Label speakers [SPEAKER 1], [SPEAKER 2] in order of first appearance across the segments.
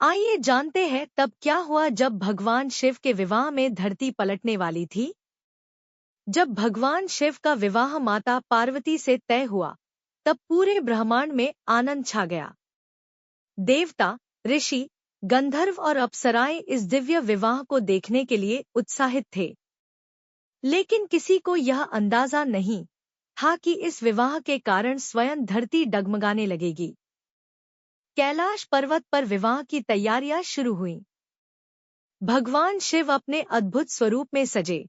[SPEAKER 1] आइए जानते हैं तब क्या हुआ जब भगवान शिव के विवाह में धरती पलटने वाली थी। जब भगवान शिव का विवाह माता पार्वती से तय हुआ, तब पूरे ब्रह्मांड में आनंद छा गया। देवता, ऋषि, गंधर्व और अप्सराएं इस दिव्य विवाह को देखने के लिए उत्साहित थे। लेकिन किसी को यह अंदाजा नहीं था कि इस विवाह के कारण स्वयं धरती डगमगाने लगेगी। कैलाश पर्वत पर विवाह की तैयारियां शुरू हुईं। भगवान शिव अपने अद्भुत स्वरूप में सजे।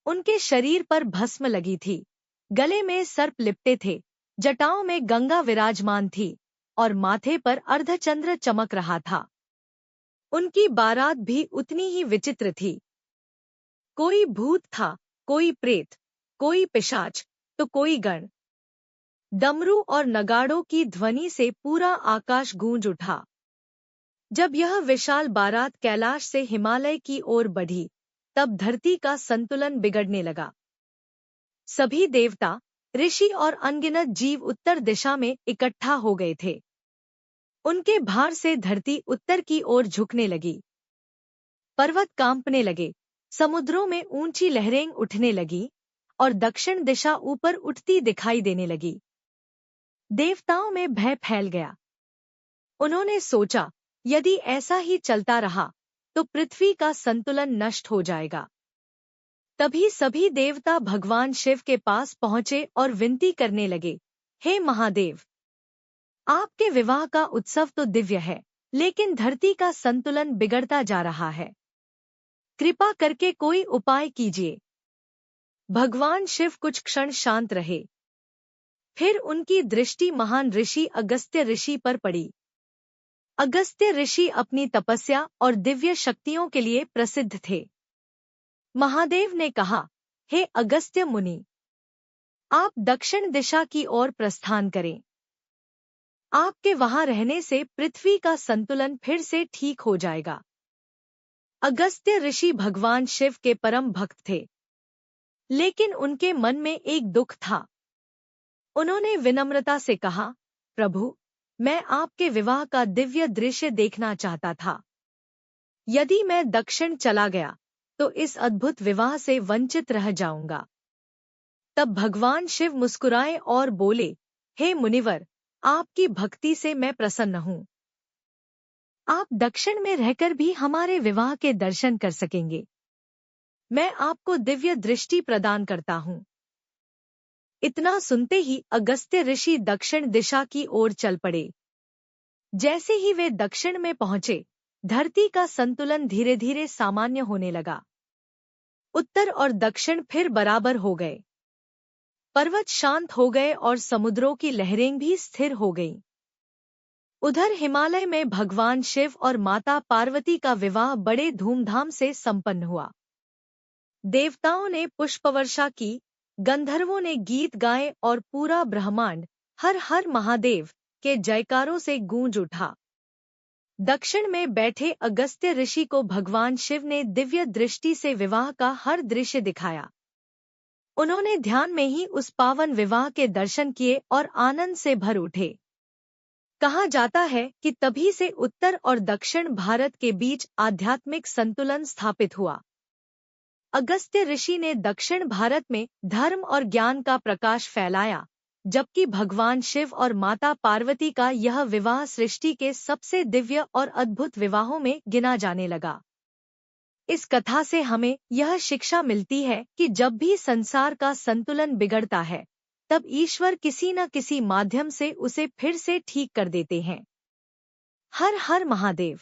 [SPEAKER 1] उनके शरीर पर भस्म लगी थी, गले में सर्प लिपटे थे, जटाओं में गंगा विराजमान थी और माथे पर अर्धचंद्र चमक रहा था। उनकी बारात भी उतनी ही विचित्र थी। कोई भूत था, कोई प्रेत, कोई पिशाच, तो कोई गण। डमरू और नगाड़ों की ध्वनि से पूरा आकाश गूंज उठा। जब यह विशाल बारात कैलाश से हिमालय की ओर बढ़ी, तब धरती का संतुलन बिगड़ने लगा। सभी देवता, ऋषि और अनगिनत जीव उत्तर दिशा में इकट्ठा हो गए थे। उनके भार से धरती उत्तर की ओर झुकने लगी। पर्वत कांपने लगे, समुद्रों में ऊंची लहरें उठने लगी और दक्षिण दिशा ऊपर उठती दिखाई देने लगी। देवताओं में भय फैल गया। उन्होंने सोचा, यदि ऐसा ही चलता रहा तो पृथ्वी का संतुलन नष्ट हो जाएगा। तभी सभी देवता भगवान शिव के पास पहुंचे और विनती करने लगे, हे महादेव, आपके विवाह का उत्सव तो दिव्य है, लेकिन धरती का संतुलन बिगड़ता जा रहा है। कृपा करके कोई उपाय कीजिए। भगवान शिव कुछ क्षण शांत रहे। फिर उनकी दृष्टि महान ऋषि अगस्त्य ऋषि पर पड़ी। अगस्त्य ऋषि अपनी तपस्या और दिव्य शक्तियों के लिए प्रसिद्ध थे। महादेव ने कहा, हे अगस्त्य मुनि, आप दक्षिण दिशा की ओर प्रस्थान करें। आपके वहां रहने से पृथ्वी का संतुलन फिर से ठीक हो जाएगा। अगस्त्य ऋषि भगवान शिव के परम भक्त थे, लेकिन उनके मन में एक दुख था। उन्होंने विनम्रता से कहा, प्रभु, मैं आपके विवाह का दिव्य दृश्य देखना चाहता था। यदि मैं दक्षिण चला गया तो इस अद्भुत विवाह से वंचित रह जाऊंगा। तब भगवान शिव मुस्कुराए और बोले, हे मुनिवर, आपकी भक्ति से मैं प्रसन्न हूँ। आप दक्षिण में रहकर भी हमारे विवाह के दर्शन कर सकेंगे। मैं आपको दिव्य दृष्टि प्रदान करता हूँ। इतना सुनते ही अगस्त्य ऋषि दक्षिण दिशा की ओर चल पड़े। जैसे ही वे दक्षिण में पहुंचे, धरती का संतुलन धीरे धीरे सामान्य होने लगा। उत्तर और दक्षिण फिर बराबर हो गए। पर्वत शांत हो गए और समुद्रों की लहरें भी स्थिर हो गईं। उधर हिमालय में भगवान शिव और माता पार्वती का विवाह बड़े धूमधाम से संपन्न हुआ। देवताओं ने पुष्पवर्षा की, गंधर्वों ने गीत गाए और पूरा ब्रह्मांड हर हर महादेव के जयकारों से गूंज उठा। दक्षिण में बैठे अगस्त्य ऋषि को भगवान शिव ने दिव्य दृष्टि से विवाह का हर दृश्य दिखाया। उन्होंने ध्यान में ही उस पावन विवाह के दर्शन किए और आनंद से भर उठे। कहा जाता है कि तभी से उत्तर और दक्षिण भारत के बीच आध्यात्मिक संतुलन स्थापित हुआ। अगस्त्य ऋषि ने दक्षिण भारत में धर्म और ज्ञान का प्रकाश फैलाया, जबकि भगवान शिव और माता पार्वती का यह विवाह सृष्टि के सबसे दिव्य और अद्भुत विवाहों में गिना जाने लगा। इस कथा से हमें यह शिक्षा मिलती है कि जब भी संसार का संतुलन बिगड़ता है, तब ईश्वर किसी न किसी माध्यम से उसे फिर से ठीक कर देते हैं। हर हर महादेव।